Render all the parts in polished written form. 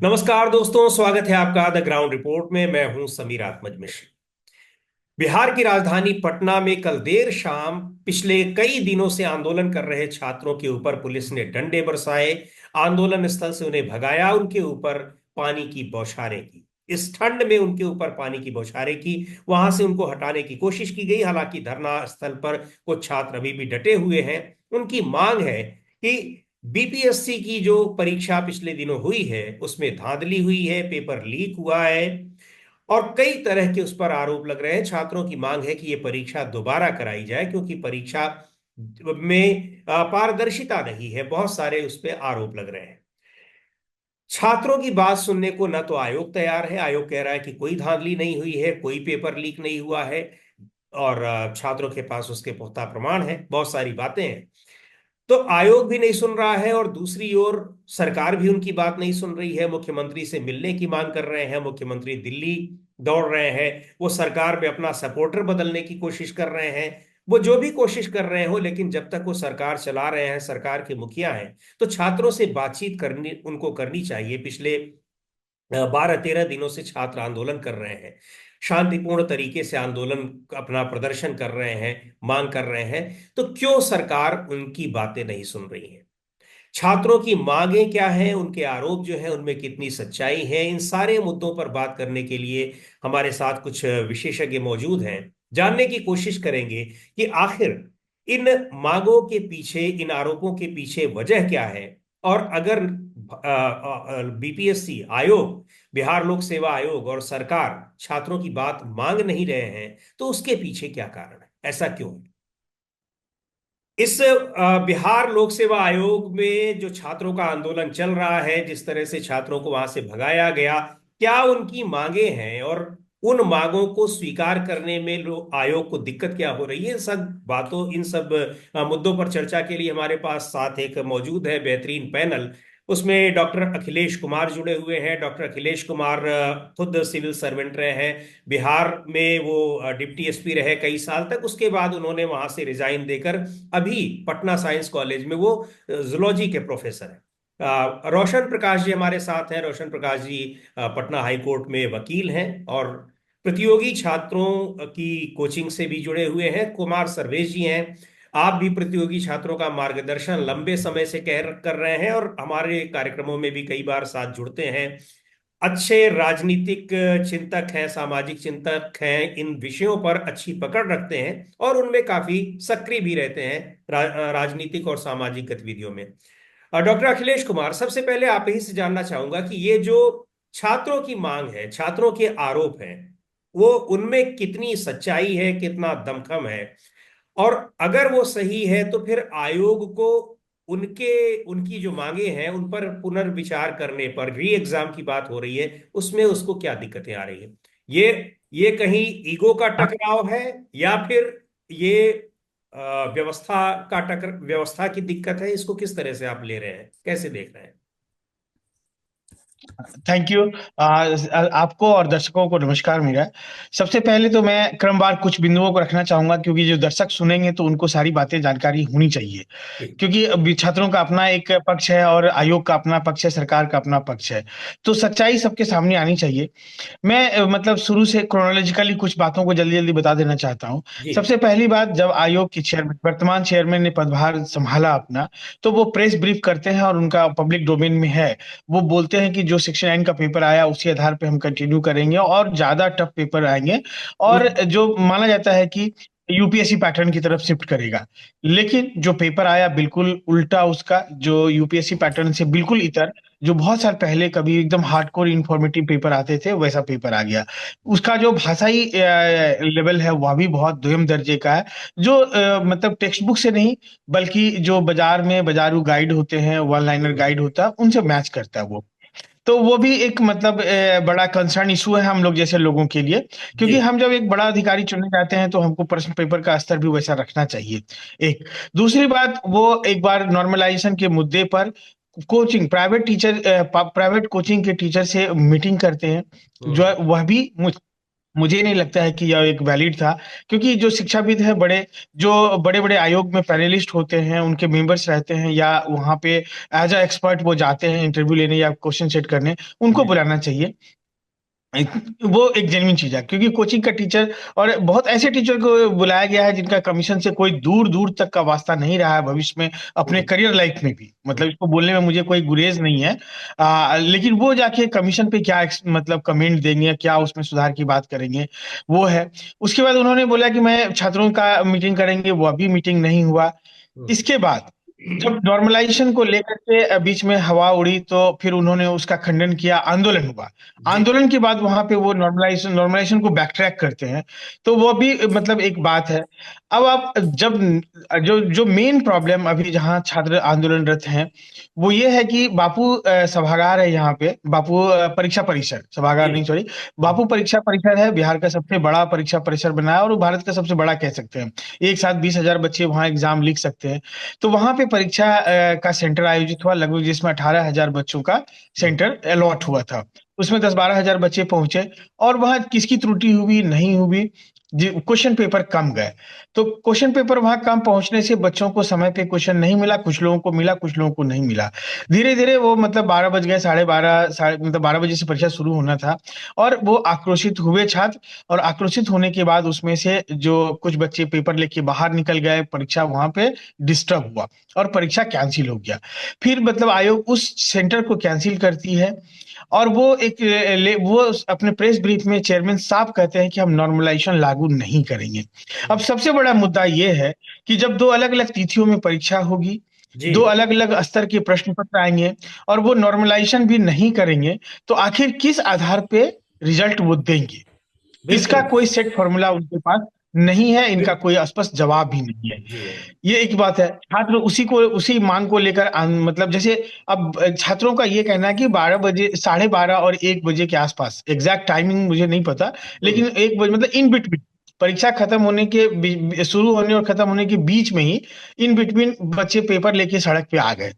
नमस्कार दोस्तों, स्वागत है आपका द ग्राउंड रिपोर्ट में। मैं हूं समीर आत्मज मिश्र। बिहार की राजधानी पटना में कल देर शाम पिछले कई दिनों से आंदोलन कर रहे छात्रों के ऊपर पुलिस ने डंडे बरसाए, आंदोलन स्थल से उन्हें भगाया, उनके ऊपर पानी की बौछारें की। इस ठंड में उनके ऊपर पानी की बौछारें की, वहां से उनको हटाने की कोशिश की गई। हालांकि धरना स्थल पर कुछ छात्र अभी भी डटे हुए हैं। उनकी मांग है कि बीपीएससी की जो परीक्षा पिछले दिनों हुई है उसमें धांधली हुई है, पेपर लीक हुआ है और कई तरह के उस पर आरोप लग रहे हैं। छात्रों की मांग है कि ये परीक्षा दोबारा कराई जाए, क्योंकि परीक्षा में पारदर्शिता नहीं है। बहुत सारे उस पर आरोप लग रहे हैं। छात्रों की बात सुनने को न तो आयोग तैयार है। आयोग कह रहा है कि कोई धांधली नहीं हुई है, कोई पेपर लीक नहीं हुआ है और छात्रों के पास उसके पुख्ता प्रमाण है। बहुत सारी बातें हैं। तो आयोग भी नहीं सुन रहा है और दूसरी ओर सरकार भी उनकी बात नहीं सुन रही है। मुख्यमंत्री से मिलने की मांग कर रहे हैं, मुख्यमंत्री दिल्ली दौड़ रहे हैं। वो सरकार में अपना सपोर्टर बदलने की कोशिश कर रहे हैं। वो जो भी कोशिश कर रहे हो, लेकिन जब तक वो सरकार चला रहे हैं, सरकार के मुखिया हैं, तो छात्रों से बातचीत करनी उनको करनी चाहिए। पिछले 12-13 दिनों से छात्र आंदोलन कर रहे हैं, शांतिपूर्ण तरीके से आंदोलन अपना प्रदर्शन कर रहे हैं, मांग कर रहे हैं। तो क्यों सरकार उनकी बातें नहीं सुन रही है? छात्रों की मांगें क्या हैं, उनके आरोप जो हैं उनमें कितनी सच्चाई है? इन सारे मुद्दों पर बात करने के लिए हमारे साथ कुछ विशेषज्ञ मौजूद हैं। जानने की कोशिश करेंगे कि आखिर इन मांगों के पीछे, इन आरोपों के पीछे वजह क्या है। और अगर बीपीएससी आयोग, बिहार लोक सेवा आयोग और सरकार छात्रों की बात मांग नहीं रहे हैं, तो उसके पीछे क्या कारण है, ऐसा क्यों है? इस बिहार लोक सेवा आयोग में जो छात्रों का आंदोलन चल रहा है, जिस तरह से छात्रों को वहां से भगाया गया, क्या उनकी मांगे हैं और उन मांगों को स्वीकार करने में आयोग को दिक्कत क्या हो रही है? इन सब मुद्दों पर चर्चा के लिए हमारे पास साथ एक मौजूद है बेहतरीन पैनल। उसमें डॉक्टर अखिलेश कुमार जुड़े हुए हैं। डॉक्टर अखिलेश कुमार खुद सिविल सर्वेंट रहे हैं। बिहार में वो डिप्टी एसपी रहे कई साल तक। उसके बाद उन्होंने वहां से रिजाइन देकर अभी पटना साइंस कॉलेज में वो जूलॉजी के प्रोफेसर हैं। रोशन प्रकाश जी हमारे साथ हैं। रोशन प्रकाश जी पटना हाई कोर्ट में वकील हैं और प्रतियोगी छात्रों की कोचिंग से भी जुड़े हुए हैं। कुमार सर्वेश जी हैं। आप भी प्रतियोगी छात्रों का मार्गदर्शन लंबे समय से कर रहे हैं और हमारे कार्यक्रमों में भी कई बार साथ जुड़ते हैं। अच्छे राजनीतिक चिंतक हैं, सामाजिक चिंतक हैं, इन विषयों पर अच्छी पकड़ रखते हैं और उनमें काफी सक्रिय भी रहते हैं राजनीतिक और सामाजिक गतिविधियों में। डॉक्टर अखिलेश कुमार, सबसे पहले आप ही से जानना चाहूंगा कि ये जो छात्रों की मांग है, छात्रों के आरोप हैं, वो उनमें कितनी सच्चाई है, कितना दमखम है? और अगर वो सही है तो फिर आयोग को उनके उनकी जो मांगे हैं उन पर पुनर्विचार करने पर, री एग्जाम की बात हो रही है, उसमें उसको क्या दिक्कतें आ रही है? ये ये कहीं ईगो का टकराव है या फिर ये व्यवस्था की दिक्कत है? इसको किस तरह से आप ले रहे हैं, कैसे देख रहे हैं? Thank you. आपको और दर्शकों को नमस्कार मेरा। सबसे पहले तो मैं क्रमवार कुछ बिंदुओं को रखना चाहूंगा, क्योंकि जो दर्शक सुनेंगे तो उनको सारी बातें जानकारी होनी चाहिए। ठीक। क्योंकि अभी छात्रों का अपना एक पक्ष है और आयोग का अपना पक्ष है, सरकार का अपना पक्ष है। तो सच्चाई सबके सामने आनी चाहिए। मैं मतलब शुरू से क्रोनोलॉजिकली कुछ बातों को जल्दी जल्दी बता देना चाहता हूँ। जी। सबसे पहली बात, जब आयोग के चेयरमैन, वर्तमान चेयरमैन ने पदभार संभाला अपना, तो वो प्रेस ब्रीफ करते हैं और उनका पब्लिक डोमेन में है। वो बोलते हैं कि जो सेक्शन 9 का पेपर आया उसी आधार पे हम कंटिन्यू करेंगे और ज्यादा टफ पेपर आएंगे, और हम्म। जो माना जाता है कि यूपीएससी पैटर्न की तरफ शिफ्ट करेगा। लेकिन जो पेपर आया बिल्कुल उल्टा उसका, जो यूपीएससी पैटर्न से बिल्कुल इतर, जो बहुत साल पहले कभी एकदम हार्डकोर इंफॉर्मेटिव पेपर आते थे वैसा पेपर आ गया। उसका जो भाषाई लेवल है वह भी बहुत दोयम दर्जे का है। जो मतलब टेक्स्ट बुक से नहीं, बल्कि जो बाजार में बाजारू गाइड होते हैं, वन लाइनर हम्म। गाइड होता है, उनसे मैच करता है वो। तो वो भी एक मतलब बड़ा कंसर्न इशू है हम लोग जैसे लोगों के लिए। जी। क्योंकि हम जब एक बड़ा अधिकारी चुनने जाते हैं तो हमको प्रश्न पेपर का स्तर भी वैसा रखना चाहिए। एक दूसरी बात, वो एक बार नॉर्मलाइजेशन के मुद्दे पर कोचिंग, प्राइवेट कोचिंग के टीचर से मीटिंग करते हैं, जो हम्म। है वह भी मुझे नहीं लगता है कि यह एक वैलिड था, क्योंकि जो शिक्षाविद है बड़े, जो बड़े बड़े आयोग में पैनलिस्ट होते हैं, उनके मेंबर्स रहते हैं, या वहां पे एज अ एक्सपर्ट वो जाते हैं इंटरव्यू लेने या क्वेश्चन सेट करने, उनको जी। बुलाना चाहिए। वो एक जेन्युइन चीज है, क्योंकि कोचिंग का टीचर, और बहुत ऐसे टीचर को बुलाया गया है जिनका कमीशन से कोई दूर दूर तक का वास्ता नहीं रहा है भविष्य में, अपने हम्म। करियर लाइफ में भी, हम्म। मतलब इसको बोलने में मुझे कोई गुरेज नहीं है। लेकिन वो जाके कमीशन पे क्या मतलब कमेंट देंगे, क्या उसमें सुधार की बात करेंगे, वो है। उसके बाद उन्होंने बोला कि मैं छात्रों का मीटिंग करेंगे, वो अभी मीटिंग नहीं हुआ। हम्म। इसके बाद जब नॉर्मलाइजेशन को लेकर के बीच में हवा उड़ी, तो फिर उन्होंने उसका खंडन किया, आंदोलन हुआ। जी। आंदोलन के बाद वहां पे वो नॉर्मलाइजेशन नॉर्मलाइजेशन को बैक ट्रैक करते हैं, तो वो भी मतलब एक बात है। अब आप जब जो जो मेन प्रॉब्लम अभी जहाँ छात्र आंदोलनरत हैं, वो ये है कि बापू सभागार है यहाँ पे, बापू परीक्षा परिसर, जी। सभागार नहीं सॉरी, हम्म। बापू परीक्षा परिसर है, बिहार का सबसे बड़ा परीक्षा परिसर बना है, और वो भारत का सबसे बड़ा कह सकते हैं। एक साथ 20,000 बच्चे वहाँ एग्जाम लिख सकते हैं। तो वहां पे परीक्षा का सेंटर आयोजित हुआ लगभग, जिसमें 18,000 बच्चों का हम्म। सेंटर अलॉट हुआ था। उसमें 10-12 हजार बच्चे पहुंचे, और वहां किसकी त्रुटि हुई नहीं हुई, क्वेश्चन पेपर कम गए। तो क्वेश्चन पेपर वहां कम पहुंचने से बच्चों को समय पे क्वेश्चन नहीं मिला, कुछ लोगों को मिला, कुछ लोगों को नहीं मिला। धीरे धीरे वो मतलब 12 बज गए, 12:30, साढ़े मतलब 12 बजे से परीक्षा शुरू होना था, और वो आक्रोशित हुए छात्र। और आक्रोशित होने के बाद उसमें से जो कुछ बच्चे पेपर लेके बाहर निकल गए, परीक्षा वहां पे डिस्टर्ब हुआ, और परीक्षा कैंसिल हो गया। फिर मतलब आयोग उस सेंटर को कैंसिल करती है, और वो वो अपने प्रेस ब्रीफ में चेयरमैन साहब कहते हैं कि हम नॉर्मलाइजेशन लागू नहीं करेंगे। अब हम्म। सबसे बड़ा मुद्दा ये है कि जब दो अलग अलग तिथियों में परीक्षा होगी, जी। दो अलग अलग स्तर के प्रश्न पत्र आएंगे, और वो नॉर्मलाइजेशन भी नहीं करेंगे, तो आखिर किस आधार पे रिजल्ट वो देंगे? इसका बिल्कुल। कोई सेट फॉर्मूला उनके पास नहीं है, इनका कोई स्पष्ट जवाब भी नहीं है। जी। ये एक बात है। छात्र उसी मांग को लेकर मतलब जैसे, अब छात्रों का ये कहना है कि 12 बजे, 12:30 और 1 बजे के आसपास, एग्जैक्ट टाइमिंग मुझे नहीं पता, हम्म। लेकिन 1 बजे मतलब इन बिटवीन, परीक्षा खत्म होने के शुरू होने और खत्म होने के बीच में ही, इन बिटवीन बच्चे पेपर लेके सड़क पे आ गए।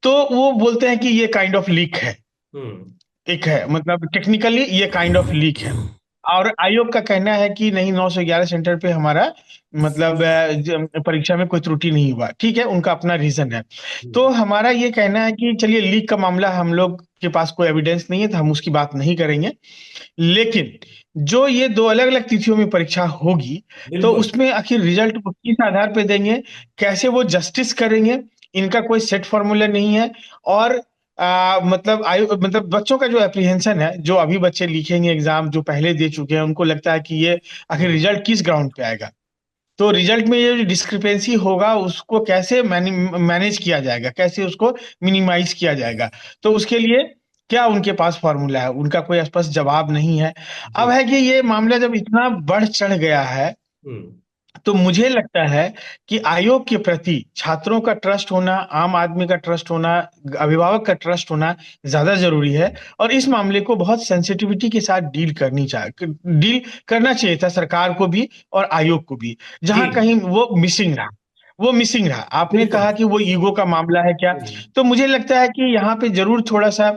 तो वो बोलते हैं कि ये काइंड ऑफ लीक है, हम्म। एक है मतलब टेक्निकली ये काइंड ऑफ लीक है। और आयोग का कहना है कि नहीं, 911 सेंटर पे हमारा मतलब परीक्षा में कोई त्रुटि नहीं हुआ। ठीक है, उनका अपना रीजन है। तो हम्म। हमारा ये कहना है कि चलिए, लीक का मामला हम लोग के पास कोई एविडेंस नहीं है, तो हम उसकी बात नहीं करेंगे। लेकिन जो ये दो अलग अलग तिथियों में परीक्षा होगी, तो बिल्कुल। उसमें आखिर रिजल्ट वो किस आधार पे देंगे, कैसे वो जस्टिस करेंगे, इनका कोई सेट फॉर्मूला नहीं है। और मतलब आयु मतलब बच्चों का जो एप्रीहेंशन है, जो अभी बच्चे लिखेंगे एग्जाम, जो पहले दे चुके हैं, उनको लगता है कि ये आखिर हम्म। रिजल्ट किस ग्राउंड पे आएगा। तो रिजल्ट में ये जो डिस्क्रिपेंसी होगा, उसको कैसे मैनेज किया जाएगा, कैसे उसको मिनिमाइज किया जाएगा। तो उसके लिए क्या उनके पास फॉर्मूला है, उनका कोई स्पष्ट जवाब नहीं है। अब जी। है कि ये मामला जब इतना बढ़ चढ़ गया है, हम्म। तो मुझे लगता है कि आयोग के प्रति छात्रों का ट्रस्ट होना, आम आदमी का ट्रस्ट होना, अभिभावक का ट्रस्ट होना ज्यादा जरूरी है। और इस मामले को बहुत सेंसिटिविटी के साथ डील करना चाहिए था, सरकार को भी और आयोग को भी। जी। जहां कहीं वो मिसिंग रहा। आपने बिल्कुल। कहा कि वो ईगो का मामला है क्या? हम्म। तो मुझे लगता है कि यहाँ पे जरूर थोड़ा सा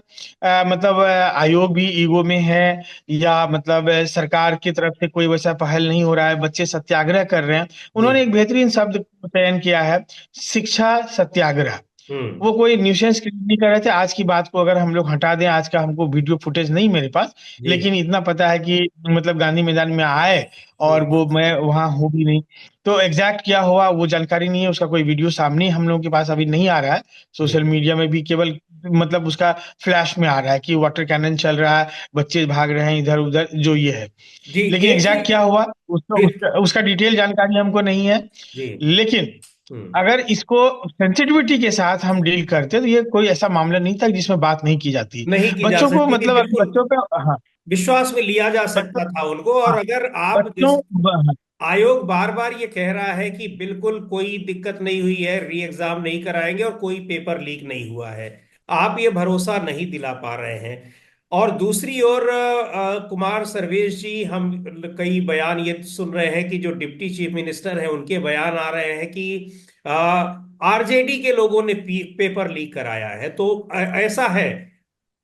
मतलब आयोग भी ईगो में है, या मतलब सरकार की तरफ से कोई वैसा पहल नहीं हो रहा है, बच्चे सत्याग्रह कर रहे हैं। जी। उन्होंने एक बेहतरीन शब्द चयन किया है, शिक्षा सत्याग्रह। हम्म। वो कोई न्यूसेंस क्रिएट नहीं कर रहे थे। आज की बात को अगर हम लोग हटा दें, आज का हमको वीडियो फुटेज नहीं मेरे पास, जी। लेकिन इतना पता है कि मतलब गांधी मैदान में आए, और हम्म। वो मैं वहां हूँ भी नहीं। तो एग्जैक्ट क्या हुआ वो जानकारी नहीं है, उसका कोई वीडियो सामने हम लोगों के पास अभी नहीं आ रहा है। सोशल हम्म। मीडिया में भी केवल मतलब उसका फ्लैश में आ रहा है कि वाटर कैनन चल रहा है, बच्चे भाग रहे हैं इधर उधर, जो ये है। जी। लेकिन एक एग्जैक्ट चीज। क्या हुआ, बिल- उसका डिटेल जानकारी हमको नहीं है। जी। लेकिन हम्म। अगर इसको सेंसिटिविटी के साथ हम डील करते, तो ये कोई ऐसा मामला नहीं था जिसमें बात नहीं की जाती। नहीं की जा बच्चों को सकती थी, मतलब अगर बिल्कुल। बच्चों का, हाँ, विश्वास में लिया जा बच्चों, सकता था उनको। और हाँ, अगर आप बच्चों, हाँ, आयोग बार बार ये कह रहा है कि बिल्कुल कोई दिक्कत नहीं हुई है, री एग्जाम नहीं कराएंगे और कोई पेपर लीक नहीं हुआ है, आप ये भरोसा नहीं दिला पा रहे हैं। और दूसरी ओर कुमार सर्वेश जी, हम कई बयान ये सुन रहे हैं कि जो डिप्टी चीफ मिनिस्टर हैं उनके बयान आ रहे हैं कि आरजेडी के लोगों ने पेपर लीक कराया है। तो ऐसा है,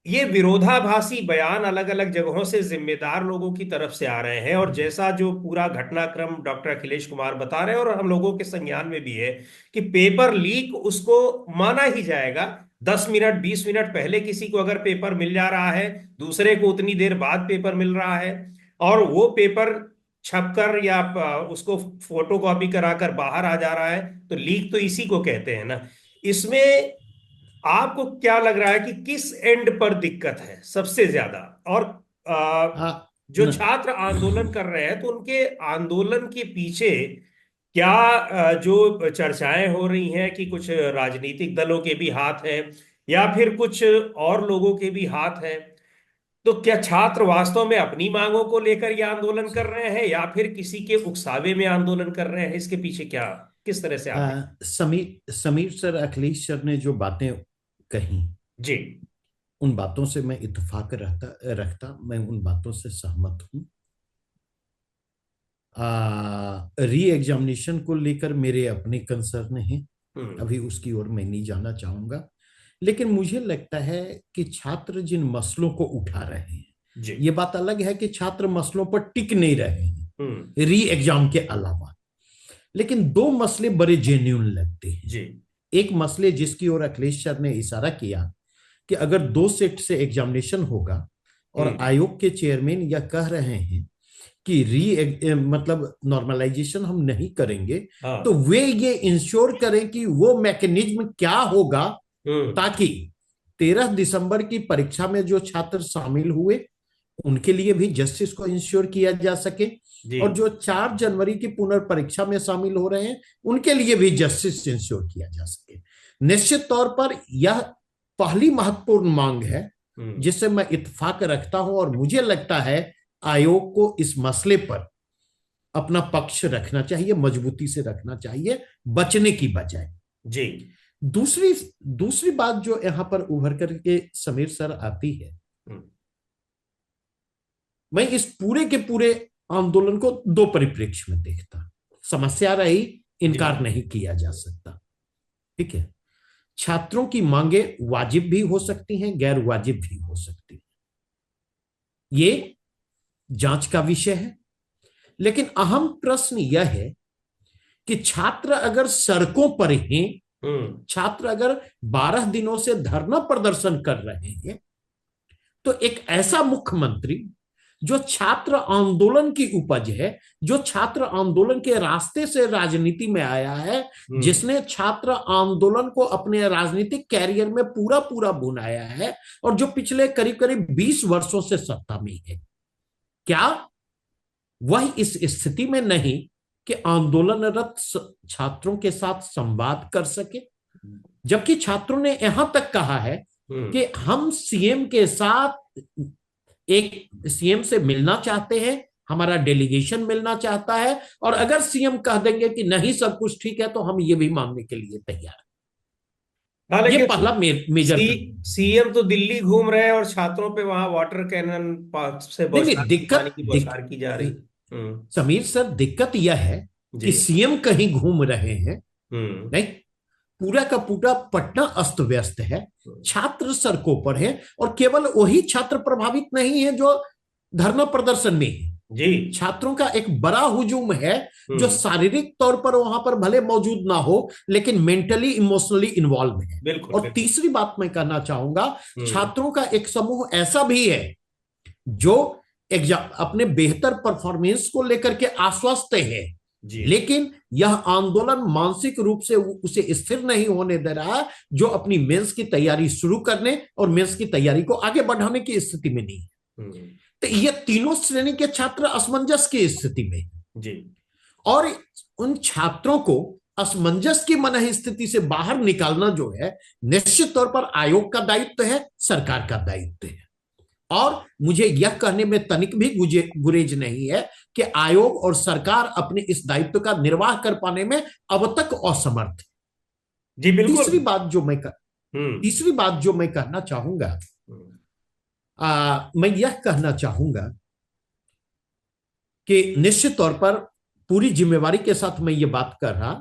ये विरोधाभासी बयान अलग अलग जगहों से जिम्मेदार लोगों की तरफ से आ रहे हैं, और जैसा जो पूरा घटनाक्रम डॉक्टर अखिलेश कुमार बता रहे हैं और हम लोगों के संज्ञान में भी है कि पेपर लीक उसको माना ही जाएगा। 10 मिनट 20 मिनट पहले किसी को अगर पेपर मिल जा रहा है, दूसरे को उतनी देर बाद पेपर मिल रहा है, और वो पेपर छपकर या उसको फोटो कॉपी कराकर बाहर आ जा रहा है, तो लीक तो इसी को कहते हैं ना। इसमें आपको क्या लग रहा है कि किस एंड पर दिक्कत है सबसे ज्यादा? और आ, आ, जो छात्र आंदोलन कर रहे हैं, तो उनके आंदोलन के पीछे क्या जो चर्चाएं हो रही हैं कि कुछ राजनीतिक दलों के भी हाथ हैं, या फिर कुछ और लोगों के भी हाथ हैं? तो क्या छात्र वास्तव में अपनी मांगों को लेकर ये आंदोलन कर रहे हैं, या फिर किसी के उकसावे में आंदोलन कर रहे हैं? इसके पीछे क्या, किस तरह से आप? समीर समीर सर, अखिलेश सर ने जो बातें कही, जी। उन बातों से मैं इत्तेफाक रखता, मैं उन बातों से सहमत हूं। री एग्जामिनेशन को लेकर मेरे अपने कंसर्न हैं, हम्म। अभी उसकी ओर मैं नहीं जाना चाहूंगा। लेकिन मुझे लगता है कि छात्र जिन मसलों को उठा रहे हैं, जी। ये बात अलग है कि छात्र मसलों पर टिक नहीं रहे हम्म। हैं री एग्जाम के अलावा, लेकिन दो मसले बड़े जेन्युइन लगते हैं। जी। एक मसले जिसकी ओर अखिलेश सर ने इशारा किया कि अगर 2 शिफ्ट से एग्जामिनेशन होगा और हम्म। आयोग के चेयरमैन यह कह रहे हैं कि मतलब नॉर्मलाइजेशन हम नहीं करेंगे, तो हाँ। वे ये इंश्योर करें कि वो मैकेनिज्म क्या होगा हम्म। ताकि 13 दिसंबर की परीक्षा में जो छात्र शामिल हुए उनके लिए भी जस्टिस को इंश्योर किया जा सके, जी। और जो 4 जनवरी की पुनर्परीक्षा में शामिल हो रहे हैं उनके लिए भी जस्टिस इंश्योर किया जा सके। निश्चित तौर पर यह पहली महत्वपूर्ण मांग है हम्म। जिससे मैं इत्तेफाक रखता हूं, और मुझे लगता है आयोग को इस मसले पर अपना पक्ष रखना चाहिए, मजबूती से रखना चाहिए, बचने की बजाय। जी। दूसरी दूसरी बात जो यहां पर उभर करके समीर सर आती है, हम्म। मैं इस पूरे के पूरे आंदोलन को दो परिप्रेक्ष्य में देखता। समस्या रही, जी। इनकार नहीं किया जा सकता, ठीक है। छात्रों की मांगे वाजिब भी हो सकती हैं, गैर वाजिब भी हो सकती हैं, ये जांच का विषय है। लेकिन अहम प्रश्न यह है कि छात्र अगर सड़कों पर हैं, हम्म। छात्र अगर 12 दिनों से धरना प्रदर्शन कर रहे हैं, तो एक ऐसा मुख्यमंत्री जो छात्र आंदोलन की उपज है, जो छात्र आंदोलन के रास्ते से राजनीति में आया है, हम्म। जिसने छात्र आंदोलन को अपने राजनीतिक कैरियर में पूरा पूरा बुनाया है, और जो पिछले करीब करीब 20 वर्षों से सत्ता में है, क्या वह इस स्थिति में नहीं कि आंदोलनरत छात्रों के साथ संवाद कर सके? जबकि छात्रों ने यहां तक कहा है हम्म। कि हम सीएम के साथ, एक सीएम से मिलना चाहते हैं, हमारा डेलीगेशन मिलना चाहता है, और अगर सीएम कह देंगे कि नहीं सब कुछ ठीक है, तो हम ये भी मानने के लिए तैयार हाँ, हैं। ये लेकिन पहला मेजर सीएम तो दिल्ली घूम रहे हैं और छात्रों पे वहां वाटर कैनन से नहीं नहीं, पानी की बौछार की जा रही। हम्म। समीर सर, दिक्कत यह है जी। कि सीएम कहीं घूम रहे हैं, हम्म। नहीं, पूरा का पूरा पटना अस्त व्यस्त है, हम्म। छात्र सड़कों पर हैं, और केवल वही छात्र प्रभावित नहीं है जो धरना प्रदर्शन में है। जी। छात्रों का एक बड़ा हुजूम है जो हम्म। शारीरिक तौर पर वहां पर भले मौजूद ना हो, लेकिन मेंटली इमोशनली इन्वॉल्व है। बिल्कुल और बिल्कुल। तीसरी बात मैं कहना चाहूंगा, हम्म। छात्रों का एक समूह ऐसा भी है जो एग्जाम अपने बेहतर परफॉर्मेंस को लेकर के आश्वस्त है, जी। लेकिन यह आंदोलन मानसिक रूप से उसे स्थिर नहीं होने दे रहा, जो अपनी मेंस की तैयारी शुरू करने और मेंस की तैयारी को आगे बढ़ाने की स्थिति में नहीं है। हम्म। तो ये तीनों श्रेणी के छात्र असमंजस की स्थिति में हैं। जी। और उन छात्रों को असमंजस की मनः स्थिति से बाहर निकालना जो है, निश्चित तौर पर आयोग का दायित्व है, सरकार का दायित्व है। और मुझे यह कहने में तनिक भी गुरेज नहीं है कि आयोग और सरकार अपने इस दायित्व का निर्वाह कर पाने में अब तक असमर्थ है। जी बिल्कुल। तीसरी बात जो मैं हम्म। तीसरी बात जो मैं कहना चाहूंगा, हम्म। मैं यह कहना चाहूंगा कि निश्चित तौर पर पूरी जिम्मेवारी के साथ मैं ये बात कर रहा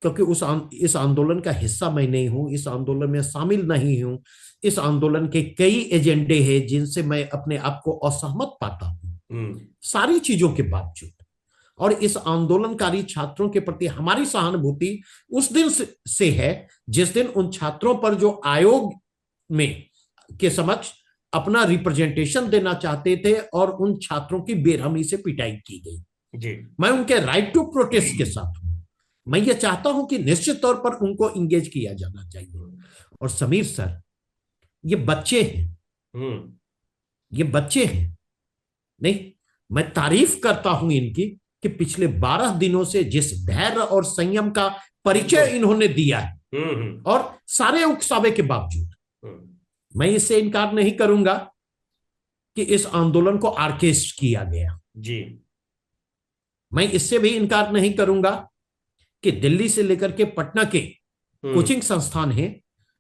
क्योंकि इस आंदोलन का हिस्सा मैं नहीं हूं, इस आंदोलन में शामिल नहीं हूं। इस आंदोलन के कई एजेंडे हैं जिनसे मैं अपने आप को असहमत पाता हूं। सारी चीजों के बावजूद और इस आंदोलनकारी छात्रों के प्रति हमारी सहानुभूति उस दिन से है जिस दिन उन छात्रों पर जो आयोग में के समक्ष अपना रिप्रेजेंटेशन देना चाहते थे और उन छात्रों की बेरहमी से पिटाई की गई। जी। मैं उनके राइट टू प्रोटेस्ट के साथ हूं। मैं ये चाहता हूं कि निश्चित तौर पर उनको इंगेज किया जाना चाहिए। और समीर सर, ये बच्चे हैं, ये बच्चे हैं। नहीं, मैं तारीफ करता हूं इनकी कि पिछले 12 दिनों से जिस धैर्य और संयम का परिचय इन्होंने दिया है और सारे उकसावे के बावजूद मैं इससे इनकार नहीं करूंगा कि इस आंदोलन को ऑर्केस्ट्रेट किया गया। जी। मैं इससे भी इनकार नहीं करूंगा कि दिल्ली से लेकर के पटना के कोचिंग संस्थान हैं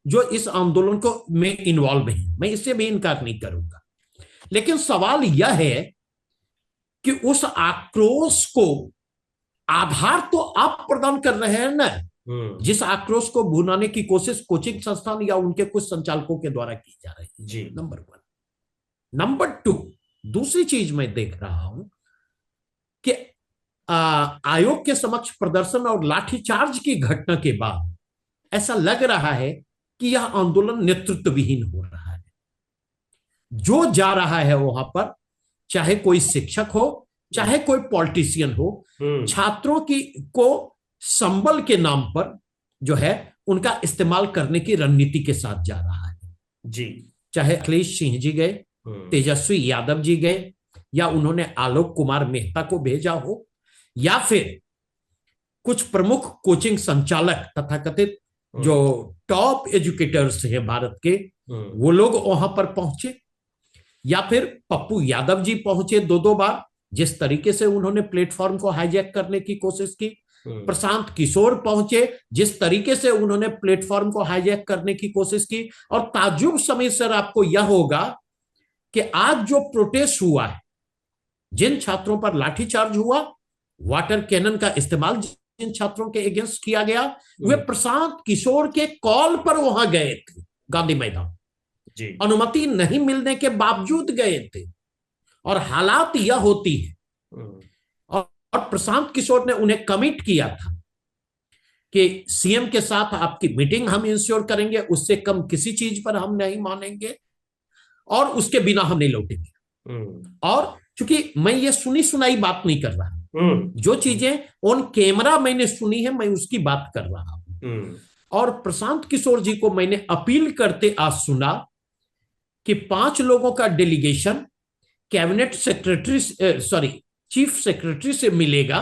जो इस आंदोलन को में इन्वॉल्व हैं। मैं इससे भी इनकार नहीं करूंगा। लेकिन सवाल यह है कि उस आक्रोश को आधार तो आप प्रदान कर रहे हैं ना, जिस आक्रोश को भुनाने की कोशिश कोचिंग संस्थान या उनके कुछ संचालकों के द्वारा की जा रही है। जी। नंबर 1। नंबर 2, दूसरी चीज मैं देख रहा हूं कि आयोग के समक्ष प्रदर्शन और लाठीचार्ज की घटना के बाद ऐसा लग रहा है कि यह आंदोलन नेतृत्व विहीन हो रहा है। जो जा रहा है वहां पर, चाहे कोई शिक्षक हो चाहे कोई पॉलिटिशियन हो, छात्रों की को संबल के नाम पर जो है उनका इस्तेमाल करने की रणनीति के साथ जा रहा है। जी। चाहे अखिलेश सिंह जी गए, तेजस्वी यादव जी गए, या उन्होंने आलोक कुमार मेहता को भेजा हो, या फिर कुछ प्रमुख कोचिंग संचालक तथाकथित जो टॉप एजुकेटर्स हैं भारत के, वो लोग वहां पर पहुंचे, या फिर पप्पू यादव जी पहुंचे 2-2 बार, जिस तरीके से उन्होंने प्लेटफॉर्म को हाईजैक करने की कोशिश की। प्रशांत किशोर पहुंचे, जिस तरीके से उन्होंने प्लेटफॉर्म को हाईजैक करने की कोशिश की। और ताज्जुब समीर सर आपको यह होगा कि आज जो प्रोटेस्ट हुआ है, जिन छात्रों पर लाठीचार्ज हुआ, वाटर कैनन का इस्तेमाल जिन छात्रों के अगेंस्ट किया गया, वे प्रशांत किशोर के कॉल पर वहां गए थे गांधी मैदान। जी। अनुमति नहीं मिलने के बावजूद गए थे। और हालात यह होती है, और प्रशांत किशोर ने उन्हें कमिट किया था कि सीएम के साथ आपकी मीटिंग हम इंश्योर करेंगे, उससे कम किसी चीज पर हम नहीं मानेंगे और उसके बिना हम नहीं लौटेंगे। और चूंकि मैं ये सुनी सुनाई बात नहीं कर रहा, जो चीजें ऑन कैमरा मैंने सुनी है मैं उसकी बात कर रहा हूं। और प्रशांत किशोर जी को मैंने अपील करते आज सुना कि 5 लोगों का delegation cabinet secretary chief secretary से मिलेगा।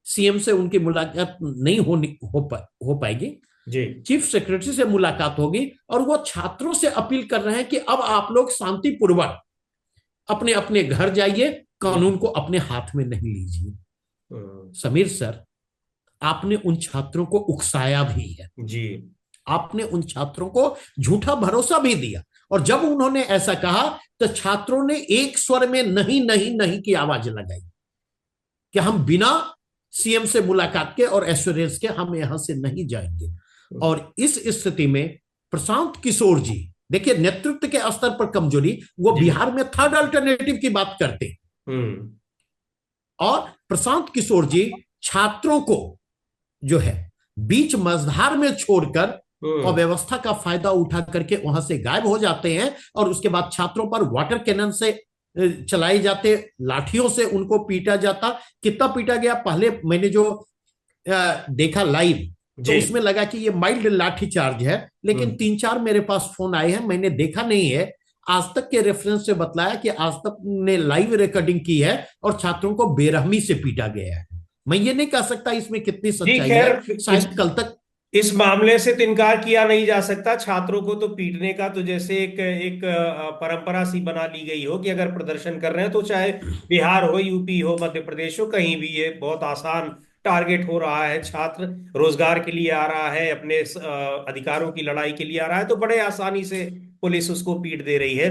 सीएम से उनकी मुलाकात नहीं हो पाएगी। जी। चीफ सेक्रेटरी से मुलाकात होगी और वो छात्रों से अपील कर रहे हैं कि अब आप लोग शांतिपूर्वक अपने अपने घर जाइए, कानून को अपने हाथ में नहीं लीजिए। समीर सर, आपने उन छात्रों को उकसाया भी है। जी। आपने उन छात्रों को झूठा भरोसा भी दिया, और जब उन्होंने ऐसा कहा तो छात्रों ने एक स्वर में नहीं नहीं नहीं की आवाज लगाई कि हम बिना सीएम से मुलाकात के और एश्योरेंस के हम यहां से नहीं जाएंगे। और इस स्थिति में प्रशांत किशोर जी, देखिए नेतृत्व के स्तर पर कमजोरी, वो बिहार में थर्ड अल्टरनेटिव की बात करते, और प्रशांत किशोर जी छात्रों को जो है बीच मझधार में छोड़कर और व्यवस्था का फायदा उठा करके वहां से गायब हो जाते हैं। और उसके बाद छात्रों पर वाटर कैनन से चलाए जाते, लाठियों से उनको पीटा जाता। कितना पीटा गया, पहले मैंने जो देखा लाइव तो उसमें लगा कि ये माइल्ड लाठी चार्ज है, लेकिन 3-4 मेरे पास फोन आए हैं, मैंने देखा नहीं है। आज तक के रेफरेंस से बतलाया कि आज तक ने लाइव रिकॉर्डिंग की है और छात्रों को बेरहमी से पीटा गया है। मैं ये नहीं कह सकता इसमें कितनी सच्चाई है, शायद कल तक इस मामले से तो इनकार किया नहीं जा सकता। छात्रों को तो पीटने का तो जैसे एक परंपरा सी बना ली गई हो कि अगर प्रदर्शन कर रहे हैं तो चाहे बिहार हो, यूपी हो, मध्य प्रदेश हो, कहीं भी ये बहुत आसान टारगेट हो रहा है। छात्र रोजगार के लिए आ रहा है, अपने अधिकारों की लड़ाई के लिए आ रहा है, तो बड़े आसानी से पुलिस उसको पीट दे रही है।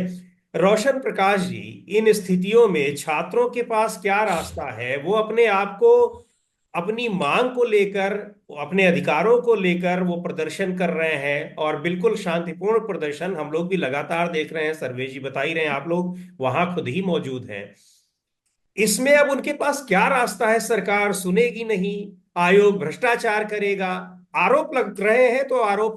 रोशन प्रकाश जी, इन स्थितियों में छात्रों के पास क्या रास्ता है? वो अपने आप को, अपनी मांग को लेकर अपने अधिकारों को लेकर वो प्रदर्शन कर रहे हैं, और बिल्कुल शांतिपूर्ण प्रदर्शन हम लोग भी लगातार देख रहे हैं। सर्वे जी बता ही रहे हैं, आप लोग वहां खुद ही मौजूद हैं। इसमें अब उनके पास क्या रास्ता है? सरकार सुनेगी नहीं, आयोग भ्रष्टाचार करेगा। आरोप लग रहे हैं तो आरोप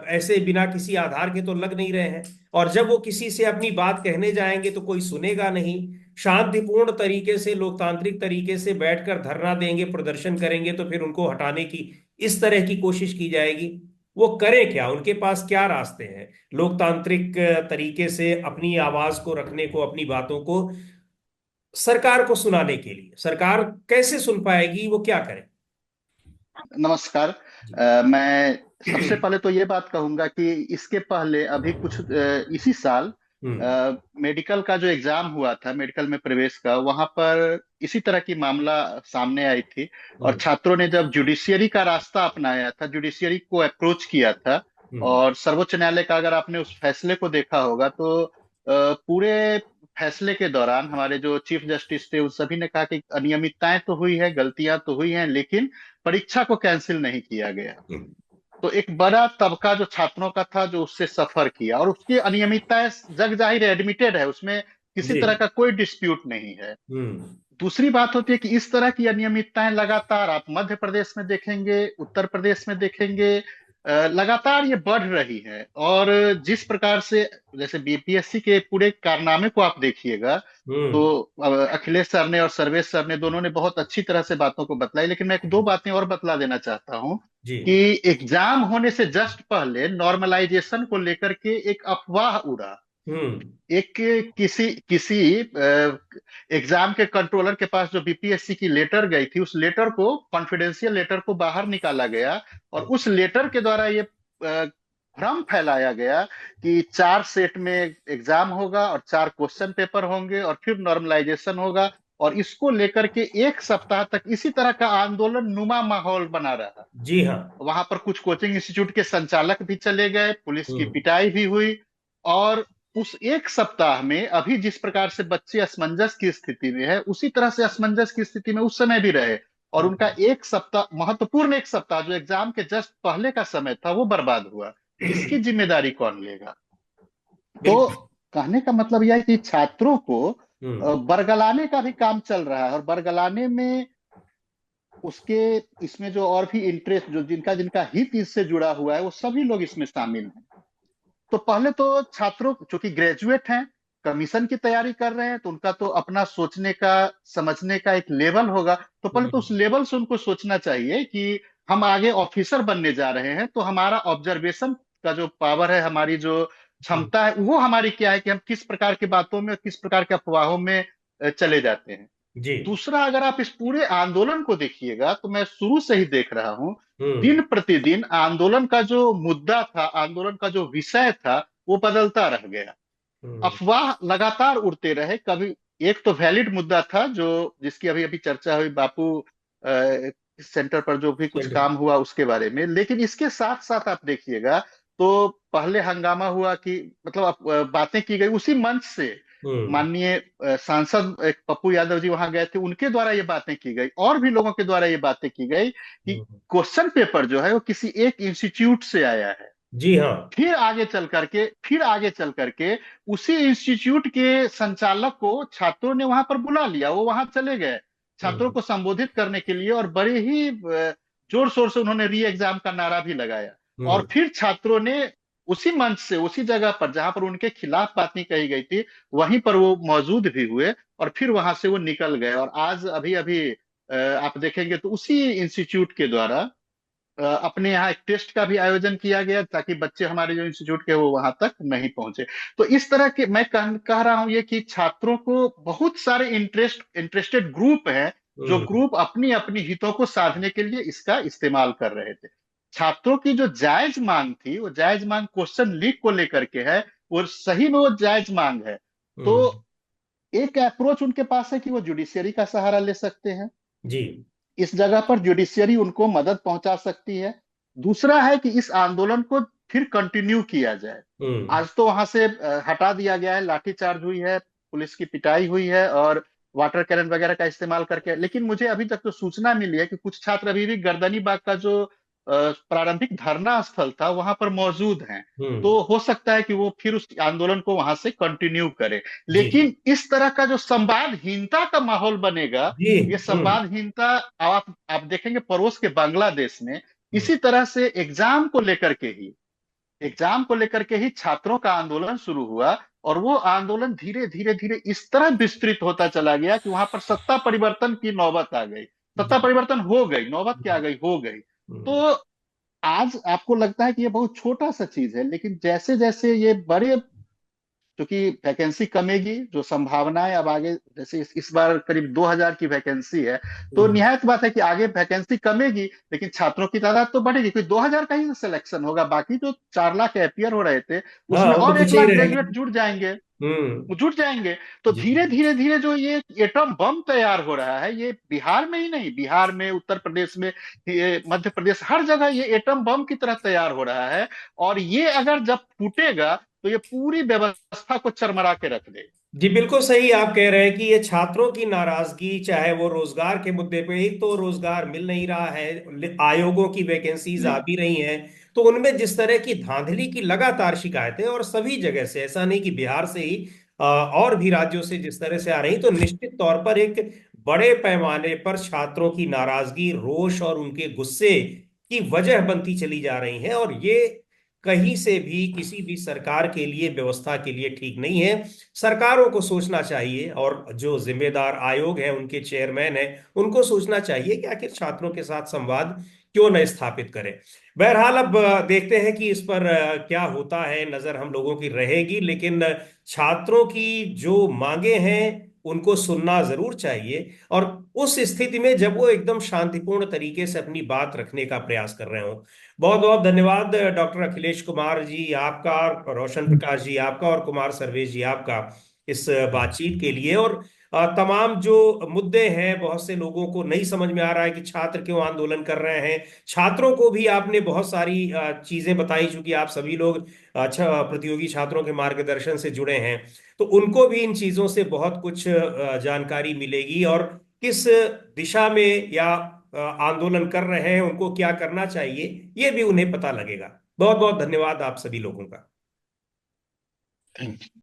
ऐसे बिना किसी आधार के तो लग नहीं रहे हैं। और जब वो किसी से अपनी बात कहने जाएंगे तो कोई सुनेगा नहीं। शांतिपूर्ण तरीके से, लोकतांत्रिक तरीके से बैठकर धरना देंगे, प्रदर्शन करेंगे, तो फिर उनको हटाने की इस तरह की कोशिश की जाएगी। वो करें क्या? उनके पास क्या रास्ते हैं लोकतांत्रिक तरीके से अपनी आवाज को रखने को, अपनी बातों को सरकार को सुनाने के लिए? सरकार कैसे सुन पाएगी? वो क्या करे? नमस्कार। जी। मैं सबसे पहले तो ये बात कहूंगा कि इसके पहले अभी कुछ इसी साल हम्म। मेडिकल का जो एग्जाम हुआ था, मेडिकल में प्रवेश का, वहां पर इसी तरह की मामला सामने आई थी। और हम्म। छात्रों ने जब जुडिशियरी का रास्ता अपनाया था, जुडिशियरी को अप्रोच किया था, हम्म। और सर्वोच्च न्यायालय का अगर आपने उस फैसले को देखा होगा तो पूरे फैसले के दौरान हमारे जो चीफ जस्टिस थे उन सभी ने कहा कि अनियमितताएं तो हुई है, गलतियां तो हुई हैं, लेकिन परीक्षा को कैंसिल नहीं किया गया। हम्म। तो एक बड़ा तबका जो छात्रों का था जो उससे सफर किया, और उसकी अनियमितताएं जग जाहिर है, एडमिटेड है, उसमें किसी जी। तरह का कोई डिस्प्यूट नहीं है। हम्म। दूसरी बात होती है कि इस तरह की अनियमितताएं लगातार आप मध्य प्रदेश में देखेंगे, उत्तर प्रदेश में देखेंगे, लगातार ये बढ़ रही है। और जिस प्रकार से, जैसे बीपीएससी के पूरे कारनामे को आप देखिएगा, तो हम्म। अखिलेश सर ने और सर्वेश सर ने दोनों ने बहुत अच्छी तरह से बातों को बतलाई। लेकिन मैं एक दो बातें और बतला देना चाहता हूं जी। कि एग्जाम होने से जस्ट पहले नॉर्मलाइजेशन को लेकर के एक अफवाह उड़ा। हम्म। एक किसी किसी एग्जाम के कंट्रोलर के पास जो बीपीएससी की लेटर गई थी, उस लेटर को, कॉन्फिडेंशियल लेटर को बाहर निकाला गया, और उस लेटर के द्वारा ये भ्रम फैलाया गया कि 4 सेट में एग्जाम होगा और 4 क्वेश्चन पेपर होंगे और फिर नॉर्मलाइजेशन होगा। और इसको लेकर के 1 सप्ताह तक इसी तरह का आंदोलन नुमा माहौल बना रहा। जी हाँ। वहां पर कुछ कोचिंग इंस्टीट्यूट के संचालक भी चले गए, पुलिस की हम्म। पिटाई भी हुई। और उस 1 सप्ताह में अभी जिस प्रकार से बच्चे असमंजस की स्थिति में है, उसी तरह से असमंजस की स्थिति में उस समय भी रहे। और उनका 1 सप्ताह, महत्वपूर्ण 1 सप्ताह जो एग्जाम के जस्ट पहले का समय था, वो बर्बाद हुआ। इसकी जिम्मेदारी कौन लेगा? तो बिल्कुल। कहने का मतलब यह है कि छात्रों को हम्म। बरगलाने का भी काम चल रहा है, और बरगलाने में उसके, इसमें जो और भी इंटरेस्ट, जो जिनका जिनका हित इससे जुड़ा हुआ है, वो सभी लोग इसमें शामिल हैं। तो पहले तो छात्रों, चूंकि ग्रेजुएट हैं, कमीशन की तैयारी कर रहे हैं, तो उनका तो अपना सोचने का, समझने का एक लेवल होगा। तो पहले तो उस लेवल से उनको सोचना चाहिए कि हम आगे ऑफिसर बनने जा रहे हैं, तो हमारा ऑब्जर्वेशन का जो पावर है, हमारी जो हम्म। क्षमता है, वो हमारी क्या है कि हम किस प्रकार की बातों में, किस प्रकार के अफवाहों में चले जाते हैं। जी। दूसरा, अगर आप इस पूरे आंदोलन को देखिएगा, तो मैं शुरू से ही देख रहा हूं, हम्म। दिन प्रतिदिन आंदोलन का जो मुद्दा था, आंदोलन का जो विषय था, वो बदलता रह गया। हम्म। अफवाह लगातार उड़ते रहे। कभी एक तो वैलिड मुद्दा था, जो जिसकी अभी अभी चर्चा हुई, बापू सेंटर पर जो भी कुछ चलिए। काम हुआ उसके बारे में। लेकिन इसके साथ साथ आप देखिएगा, तो पहले हंगामा हुआ कि, मतलब बातें की गई उसी मंच से। हम्म। माननीय सांसद एक पप्पू यादव जी वहां गए थे, उनके द्वारा ये बातें की गई, और भी लोगों के द्वारा ये बातें की गई कि हम्म। क्वेश्चन पेपर जो है वो किसी एक इंस्टीट्यूट से आया है। जी हाँ। फिर आगे चल करके उसी इंस्टीट्यूट के संचालक को छात्रों ने वहां पर बुला लिया, वो वहां चले गए छात्रों हम्म। को संबोधित करने के लिए, और बड़े ही जोर शोर से उन्होंने री एग्जाम का नारा भी लगाया। और हम्म। फिर छात्रों ने उसी मंच से, उसी जगह पर जहां पर उनके खिलाफ बातें कही गई थी, वहीं पर वो मौजूद भी हुए, और फिर वहां से वो निकल गए। और आज अभी अभी आप देखेंगे तो उसी इंस्टीट्यूट के द्वारा अपने यहाँ एक टेस्ट का भी आयोजन किया गया, ताकि बच्चे हमारे जो इंस्टीट्यूट के, वो वहां तक नहीं पहुंचे। तो इस तरह के, मैं कह रहा हूं ये कि छात्रों को बहुत सारे इंटरेस्टेड ग्रुप हैं, जो हम्म। ग्रुप अपनी अपनी हितों को साधने के लिए इसका इस्तेमाल कर रहे थे। छात्रों की जो जायज मांग थी, वो जायज मांग क्वेश्चन लीक को लेकर के है, वो सही में वो जायज मांग है। तो हम्म। एक अप्रोच उनके पास है कि वो जुडिशियरी का सहारा ले सकते हैं। जी। इस जगह पर जुडिशियरी उनको मदद पहुंचा सकती है। दूसरा है कि इस आंदोलन को फिर कंटिन्यू किया जाए। हम्म। आज तो वहां से हटा दिया गया है, लाठीचार्ज हुई है, पुलिस की पिटाई हुई है, और वाटर कैनन वगैरह का इस्तेमाल करके। लेकिन मुझे अभी तक तो सूचना मिली है कि कुछ छात्र अभी भी गर्दनी बाग का जो प्रारंभिक धरना स्थल था वहां पर मौजूद हैं। हम्म। तो हो सकता है कि वो फिर उस आंदोलन को वहां से कंटिन्यू करे। जी लेकिन इस तरह का जो संवादहीनता का माहौल बनेगा, जी। ये हम्म। संवादहीनता आप देखेंगे पड़ोस के बांग्लादेश में हम्म। इसी तरह से एग्जाम को लेकर के ही छात्रों का आंदोलन शुरू हुआ। और वो आंदोलन धीरे धीरे धीरे इस तरह विस्तृत होता चला गया कि वहां पर सत्ता परिवर्तन की नौबत आ गई। सत्ता जी। परिवर्तन हो गई, नौबत क्या आ गई, हो गई। हम्म। तो आज आपको लगता है कि ये बहुत छोटा सा चीज है, लेकिन जैसे जैसे ये बड़े, क्योंकि वैकेंसी कमेगी, जो संभावनाएं अब आगे, जैसे इस बार करीब 2000 की वैकेंसी है, तो हम्म। निहायत बात है कि आगे वैकेंसी कमेगी लेकिन छात्रों की तादाद तो बढ़ेगी, क्योंकि 2000 का ही सिलेक्शन होगा, बाकी जो 4 लाख अपियर हो रहे थे हाँ, उसमें वो तो और एक पीछे ही लाख रहेंगे। ग्रेजुएट जुड़ जाएंगे। हम्म। वो जुट जाएंगे। तो जी। धीरे धीरे धीरे जो ये एटम बम तैयार हो रहा है, ये बिहार में ही नहीं, बिहार में, उत्तर प्रदेश में, ये मध्य प्रदेश, हर जगह ये एटम बम की तरह तैयार हो रहा है। और ये अगर जब फूटेगा तो ये पूरी व्यवस्था को चरमरा के रख देगा। जी बिल्कुल सही आप कह रहे हैं कि ये छात्रों की नाराजगी, चाहे वो रोजगार के मुद्दे पे, एक तो रोजगार मिल नहीं रहा है, आयोगों की वैकेंसीज आ भी रही हैं, तो उनमें जिस तरह की धांधली की लगातार शिकायतें, और सभी जगह से, ऐसा नहीं कि बिहार से ही, और भी राज्यों से जिस तरह से आ रही, तो निश्चित तौर पर एक बड़े पैमाने पर छात्रों की नाराजगी, रोष और उनके गुस्से की वजह बनती चली जा रही है। और ये कहीं से भी किसी भी सरकार के लिए, व्यवस्था के लिए ठीक नहीं है। सरकारों को सोचना चाहिए, और जो जिम्मेदार आयोग हैं, उनके चेयरमैन हैं, उनको सोचना चाहिए कि आखिर छात्रों के साथ संवाद क्यों न स्थापित करें। बहरहाल अब देखते हैं कि इस पर क्या होता है, नजर हम लोगों की रहेगी। लेकिन छात्रों की जो मांगे हैं उनको सुनना जरूर चाहिए, और उस स्थिति में जब वो एकदम शांतिपूर्ण तरीके से अपनी बात रखने का प्रयास कर रहे हो। बहुत बहुत धन्यवाद डॉक्टर अखिलेश कुमार जी आपका, रोशन प्रकाश जी आपका, और कुमार सर्वेश जी आपका, इस बातचीत के लिए। और तमाम जो मुद्दे हैं, बहुत से लोगों को नहीं समझ में आ रहा है कि छात्र क्यों आंदोलन कर रहे हैं। छात्रों को भी आपने बहुत सारी चीजें बताई, चूंकि आप सभी लोग अच्छा प्रतियोगी छात्रों के मार्गदर्शन से जुड़े हैं, तो उनको भी इन चीजों से बहुत कुछ जानकारी मिलेगी, और किस दिशा में या आंदोलन कर रहे हैं, उनको क्या करना चाहिए, ये भी उन्हें पता लगेगा। बहुत बहुत धन्यवाद आप सभी लोगों का। Thank you.